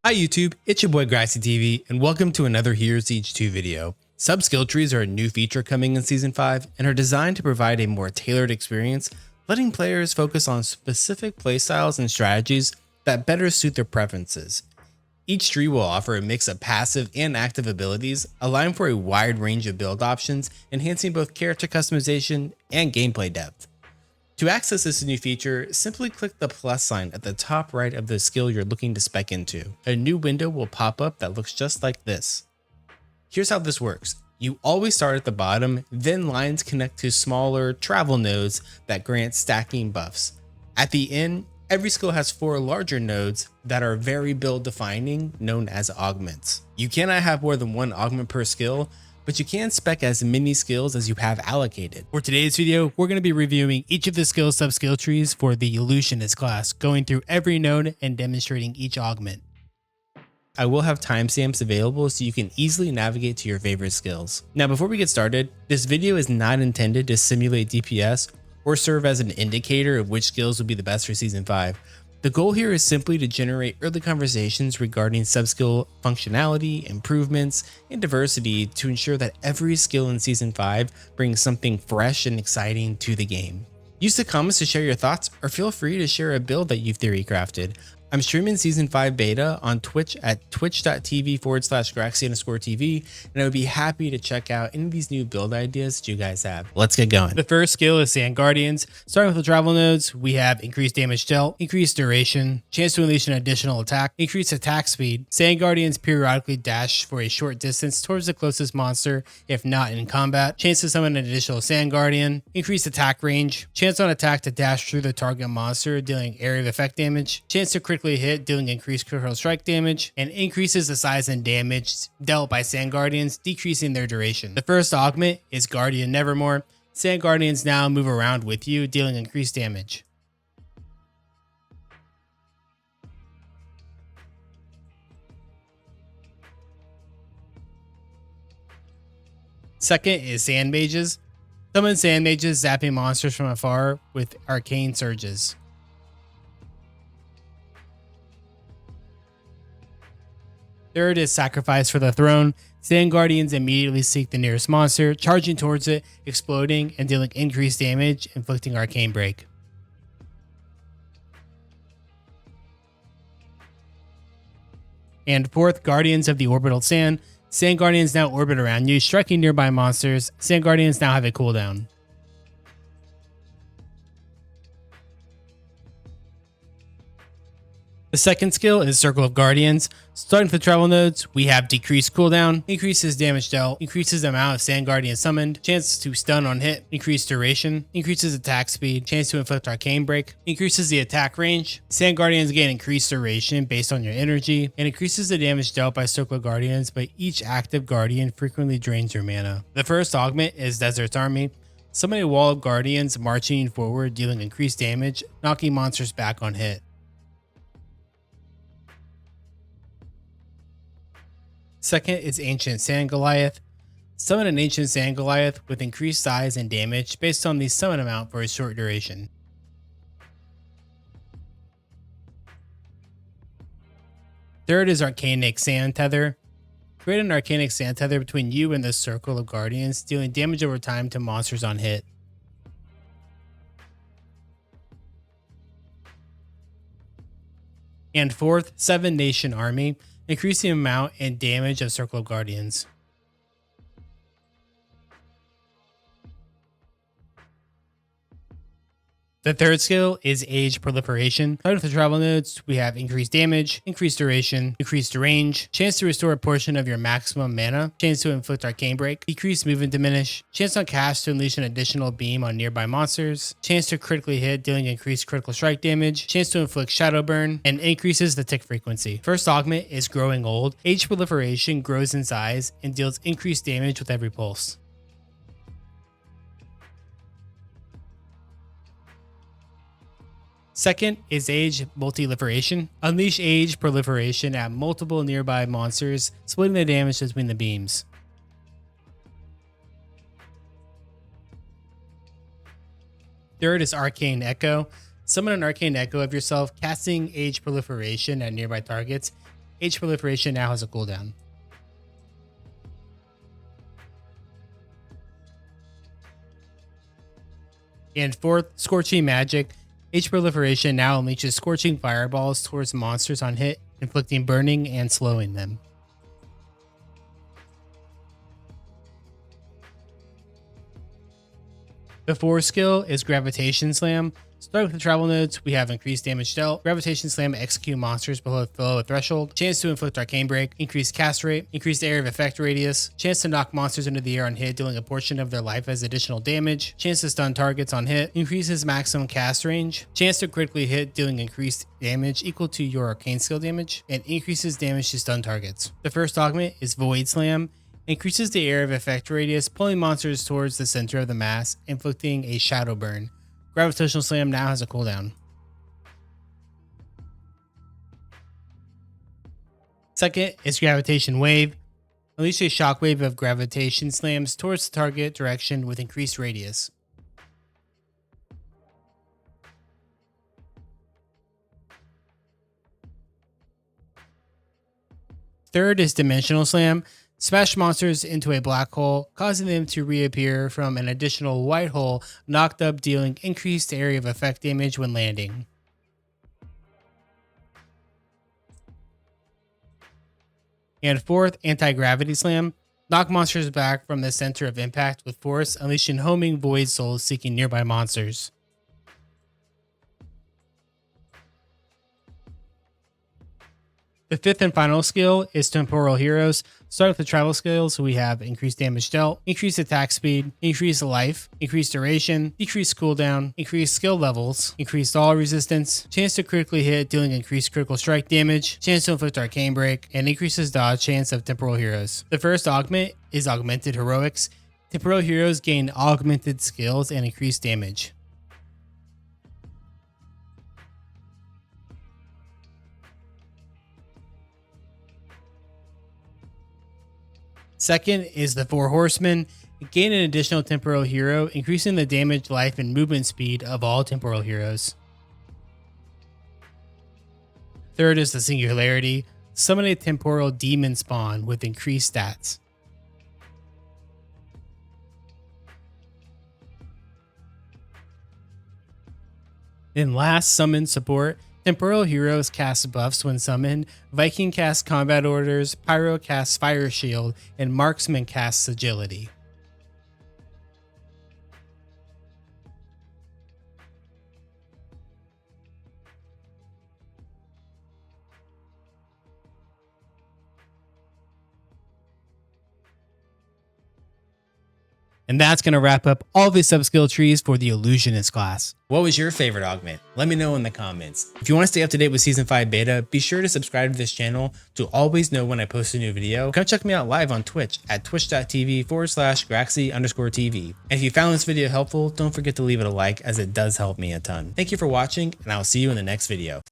Hi YouTube, it's your boy Grassy TV, and welcome to another Heroes Siege 2 video. Sub-skill trees are a new feature coming in Season 5 and are designed to provide a more tailored experience, letting players focus on specific playstyles and strategies that better suit their preferences. Each tree will offer a mix of passive and active abilities, allowing for a wide range of build options, enhancing both character customization and gameplay depth. To access this new feature, simply click the plus sign at the top right of the skill you're looking to spec into. A new window will pop up that looks just like this. Here's how this works. You always start at the bottom, then lines connect to smaller travel nodes that grant stacking buffs. At the end, every skill has 4 larger nodes that are very build defining, known as augments. You cannot have more than 1 augment per skill, but you can spec as many skills as you have allocated. For today's video, we're going to be reviewing each of the skill sub-skill trees for the Illusionist class, going through every node and demonstrating each augment. I will have timestamps available so you can easily navigate to your favorite skills. Now before we get started, this video is not intended to simulate DPS or serve as an indicator of which skills will be the best for Season 5. The goal here is simply to generate early conversations regarding sub-skill functionality, improvements, and diversity to ensure that every skill in Season 5 brings something fresh and exciting to the game. Use the comments to share your thoughts, or feel free to share a build that you've theory crafted. I'm streaming Season 5 beta on Twitch at twitch.tv/Graxy_TV, and I would be happy to check out any of these new build ideas that you guys have. Let's get going. The first skill is Sand Guardians. Starting with the travel nodes, we have increased damage dealt, increased duration, chance to unleash an additional attack, increased attack speed. Sand Guardians periodically dash for a short distance towards the closest monster if not in combat, chance to summon an additional Sand Guardian, increased attack range, chance on attack to dash through the target monster dealing area of effect damage, chance to critically hit dealing increased critical strike damage, and increases the size and damage dealt by Sand Guardians, decreasing their duration. The first augment is Guardian Nevermore. Sand Guardians now move around with you, dealing increased damage. Second is Sand Mages. Summon Sand Mages, zapping monsters from afar with arcane surges. Third is Sacrifice for the Throne. Sand Guardians immediately seek the nearest monster, charging towards it, exploding, and dealing increased damage, inflicting arcane break. And fourth, Guardians of the Orbital Sand. Sand Guardians now orbit around you, striking nearby monsters. Sand Guardians now have a cooldown. The second skill is Circle of Guardians. Starting with the travel nodes, we have decreased cooldown, increases damage dealt, increases the amount of Sand Guardians summoned, chance to stun on hit, increased duration, increases attack speed, chance to inflict arcane break, increases the attack range. Sand Guardians gain increased duration based on your energy, and increases the damage dealt by Circle of Guardians, but each active Guardian frequently drains your mana. The first augment is Desert's Army. Summon a wall of Guardians marching forward, dealing increased damage, knocking monsters back on hit. Second is Ancient Sand Goliath. Summon an Ancient Sand Goliath with increased size and damage based on the summon amount for a short duration. Third is Arcanic Sand Tether. Create an Arcanic Sand Tether between you and the Circle of Guardians, dealing damage over time to monsters on hit. And fourth, Seven Nation Army. Increase the amount and damage of Circle of Guardians. The third skill is Age Proliferation. Starting with the travel nodes, we have increased damage, increased duration, increased range, chance to restore a portion of your maximum mana, chance to inflict arcane break, decreased movement diminish, chance on cast to unleash an additional beam on nearby monsters, chance to critically hit dealing increased critical strike damage, chance to inflict shadow burn, and increases the tick frequency. First augment is Growing Old. Age Proliferation grows in size and deals increased damage with every pulse. Second is Age Multi-Proliferation. Unleash Age Proliferation at multiple nearby monsters, splitting the damage between the beams. Third is Arcane Echo. Summon an Arcane Echo of yourself, casting Age Proliferation at nearby targets, H Proliferation now has a cooldown. And fourth, Scorching Magic. H Proliferation now unleashes scorching fireballs towards monsters on hit, inflicting burning and slowing them. The fourth skill is Gravitational Slam. Starting with the travel nodes, we have increased damage dealt, Gravitational Slam execute monsters below a threshold, chance to inflict arcane break, increased cast rate, increased area of effect radius, chance to knock monsters into the air on hit, dealing a portion of their life as additional damage, chance to stun targets on hit, increases maximum cast range, chance to critically hit, dealing increased damage equal to your arcane skill damage, and increases damage to stun targets. The first augment is Void Slam. Increases the area of effect radius, pulling monsters towards the center of the mass, inflicting a shadow burn. Gravitational Slam now has a cooldown. Second is Gravitation Wave. Unleash a shockwave of gravitation slams towards the target direction with increased radius. Third is Dimensional Slam. Smash monsters into a black hole, causing them to reappear from an additional white hole, knocked up, dealing increased area of effect damage when landing. And fourth, Anti-Gravity Slam. Knock monsters back from the center of impact with force, unleashing homing void souls seeking nearby monsters. The fifth and final skill is Temporal Heroes. Start with the travel skills, we have increased damage dealt, increased attack speed, increased life, increased duration, decreased cooldown, increased skill levels, increased all resistance, chance to critically hit, dealing increased critical strike damage, chance to inflict arcane break, and increases dodge chance of Temporal Heroes. The first augment is Augmented Heroics. Temporal Heroes gain augmented skills and increased damage. Second is the Four Horsemen. Gain an additional temporal hero, increasing the damage, life, and movement speed of all temporal heroes. Third is the Singularity. Summon a temporal demon spawn with increased stats. Then last, Summon Support. Temporal Heroes cast buffs when summoned, Viking casts Combat Orders, Pyro casts Fire Shield, and Marksman casts Agility. And that's going to wrap up all the sub-skill trees for the Illusionist class. What was your favorite augment? Let me know in the comments. If you want to stay up to date with Season 5 beta, be sure to subscribe to this channel to always know when I post a new video. Come check me out live on Twitch at twitch.tv/Graxy_TV. And if you found this video helpful, don't forget to leave it a like, as it does help me a ton. Thank you for watching, and I'll see you in the next video.